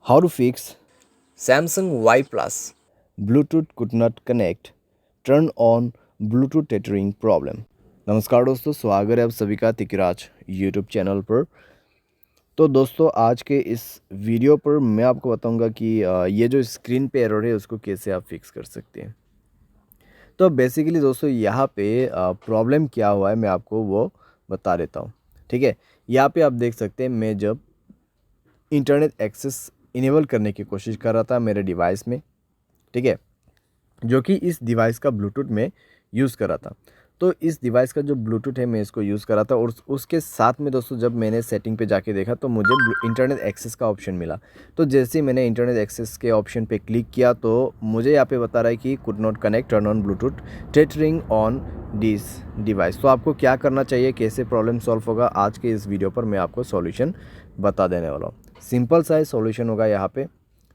How to fix Samsung Y Plus. Bluetooth could not connect. Turn on Bluetooth tethering problem. नमस्कार दोस्तों, स्वागत है आप सभी का तिकराज यूट्यूब चैनल पर। तो दोस्तों आज के इस वीडियो पर मैं आपको बताऊंगा कि ये जो स्क्रीन पे एरर है उसको कैसे आप फिक्स कर सकते हैं। तो बेसिकली दोस्तों यहाँ पे प्रॉब्लम क्या हुआ है मैं आपको वो बता देता हूँ। ठीक है, यहाँ पे आप देख सकते हैं मैं जब इंटरनेट एक्सेस इनेबल करने की कोशिश कर रहा था मेरे डिवाइस में, ठीक है, जो कि इस डिवाइस का ब्लूटूथ में यूज़ कर रहा था। तो इस डिवाइस का जो ब्लूटूथ है मैं इसको यूज़ कर रहा था और उसके साथ में दोस्तों जब मैंने सेटिंग पे जाके देखा तो मुझे इंटरनेट एक्सेस का ऑप्शन मिला। तो जैसे ही मैंने इंटरनेट एक्सेस के ऑप्शन पे क्लिक किया तो मुझे यहाँ पे बता रहा है कि could not connect, turn on Bluetooth tethering on this device. तो आपको क्या करना चाहिए, कैसे प्रॉब्लम सॉल्व होगा, आज के इस वीडियो पर मैं आपको सॉल्यूशन बता देने वाला हूँ। सिंपल सा सॉल्यूशन होगा यहाँ पे,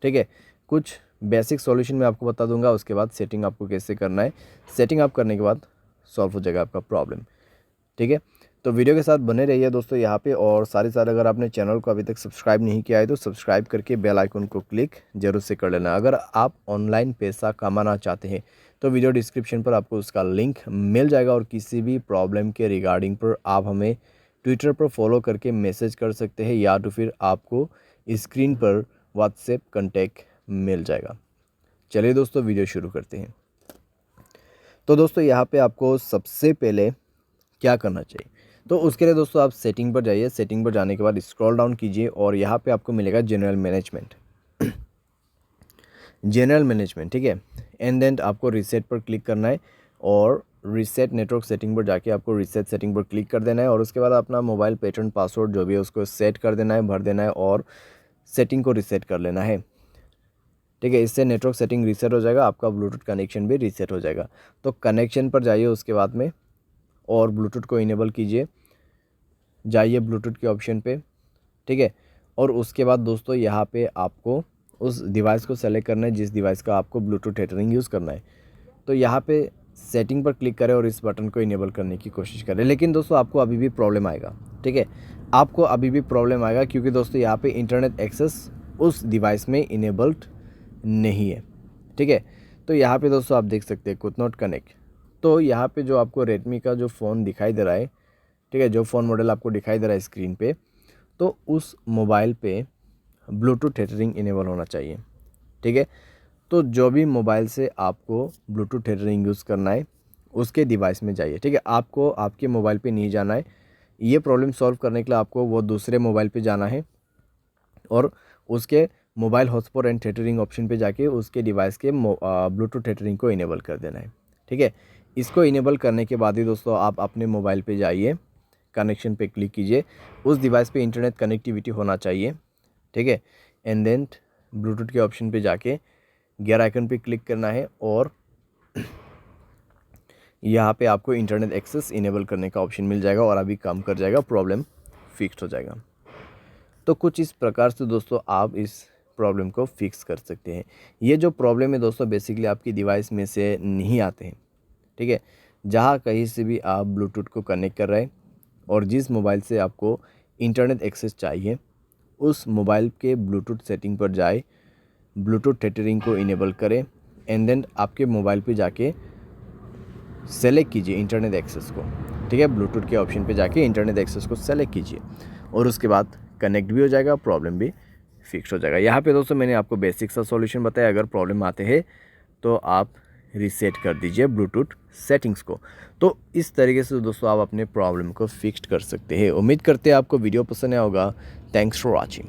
ठीक है। कुछ बेसिक सॉल्यूशन मैं आपको बता दूंगा, उसके बाद सेटिंग आपको कैसे करना है। सेटिंग आप करने के बाद सॉल्व हो जाएगा आपका प्रॉब्लम, ठीक है। तो वीडियो के साथ बने रहिए दोस्तों यहाँ पे, और साथ अगर आपने चैनल को अभी तक सब्सक्राइब नहीं किया है तो सब्सक्राइब करके बेल आइकन को क्लिक जरूर से कर लेना। अगर आप ऑनलाइन पैसा कमाना चाहते हैं तो वीडियो डिस्क्रिप्शन पर आपको उसका लिंक मिल जाएगा, और किसी भी प्रॉब्लम के रिगार्डिंग पर आप हमें ट्विटर पर फॉलो करके मैसेज कर सकते हैं, या तो फिर आपको स्क्रीन पर व्हाट्सएप कॉन्टैक्ट मिल जाएगा। चलिए दोस्तों वीडियो शुरू करते हैं। तो दोस्तों यहाँ पे आपको सबसे पहले क्या करना चाहिए, तो उसके लिए दोस्तों आप सेटिंग पर जाइए। सेटिंग पर जाने के बाद स्क्रॉल डाउन कीजिए और यहाँ पे आपको मिलेगा जनरल मैनेजमेंट। जनरल मैनेजमेंट, ठीक है। एंड देन आपको रीसेट पर क्लिक करना है और रीसेट नेटवर्क सेटिंग पर जाके आपको रीसेट सेटिंग पर क्लिक कर देना है, और उसके बाद अपना मोबाइल पैटर्न पासवर्ड जो भी है उसको सेट कर देना है, भर देना है और सेटिंग को रीसेट कर लेना है, ठीक है। इससे नेटवर्क सेटिंग रीसेट हो जाएगा, आपका ब्लूटूथ कनेक्शन भी रीसेट हो जाएगा। तो कनेक्शन पर जाइए उसके बाद में और ब्लूटूथ को इनेबल कीजिए, जाइए ब्लूटूथ के ऑप्शन पे, ठीक है। और उसके बाद दोस्तों यहाँ पे आपको उस डिवाइस को सेलेक्ट करना है जिस डिवाइस का आपको ब्लूटूथ टेथरिंग यूज़ करना है। तो यहाँ पे सेटिंग पर क्लिक करें और इस बटन को इनेबल करने की कोशिश करें। लेकिन दोस्तों आपको अभी भी प्रॉब्लम आएगा, ठीक है, आपको अभी भी प्रॉब्लम आएगा, क्योंकि दोस्तों यहाँ पे इंटरनेट एक्सेस उस डिवाइस में इनेबल्ड नहीं है, ठीक है। तो यहाँ पे दोस्तों आप देख सकते हैं कुड नॉट कनेक्ट। तो यहाँ पे जो आपको रेडमी का जो फ़ोन दिखाई दे रहा है, ठीक है, जो फ़ोन मॉडल आपको दिखाई दे रहा है स्क्रीन पे, तो उस मोबाइल पे ब्लूटूथ टेथरिंग इनेबल होना चाहिए, ठीक है। तो जो भी मोबाइल से आपको ब्लूटूथ टेथरिंग यूज़ करना है उसके डिवाइस में जाइए, ठीक है। आपको आपके मोबाइल पे नहीं जाना है, ये प्रॉब्लम सॉल्व करने के लिए आपको वो दूसरे मोबाइल पे जाना है और उसके mobile hotspot and tethering option पे जाके उसके डिवाइस के ब्लूटूथ टेथरिंग को इनेबल कर देना है, ठीक है। इसको इनेबल करने के बाद ही दोस्तों आप अपने मोबाइल पे जाइए, कनेक्शन पे क्लिक कीजिए, उस डिवाइस पे इंटरनेट कनेक्टिविटी होना चाहिए, ठीक है। एंड देन ब्लूटूथ के ऑप्शन पे जाके गियर आइकन पे क्लिक करना है और यहाँ पे आपको इंटरनेट एक्सेस इनेबल करने का ऑप्शन मिल जाएगा और अभी काम कर जाएगा, प्रॉब्लम फिक्स हो जाएगा। तो कुछ इस प्रकार से दोस्तों आप इस प्रॉब्लम को फिक्स कर सकते हैं। ये जो प्रॉब्लम है दोस्तों बेसिकली आपकी डिवाइस में से नहीं आते हैं, ठीक है। जहाँ कहीं से भी आप ब्लूटूथ को कनेक्ट कर रहे हैं और जिस मोबाइल से आपको इंटरनेट एक्सेस चाहिए उस मोबाइल के ब्लूटूथ सेटिंग पर जाए, ब्लूटूथ टेथरिंग को इनेबल करें एंड देन आपके मोबाइल पे जाके सेलेक्ट कीजिए इंटरनेट एक्सेस को, ठीक है। ब्लूटूथ के ऑप्शन पे जाके इंटरनेट एक्सेस को सेलेक्ट कीजिए और उसके बाद कनेक्ट भी हो जाएगा, प्रॉब्लम भी फिक्स हो जाएगा। यहाँ पे दोस्तों मैंने आपको बेसिक सा सॉल्यूशन बताया। अगर प्रॉब्लम आते हैं तो आप रीसेट कर दीजिए ब्लूटूथ सेटिंग्स को। तो इस तरीके से दोस्तों आप अपने प्रॉब्लम को फिक्स कर सकते हैं। उम्मीद करते हैं आपको वीडियो पसंद आया होगा। Thanks for watching.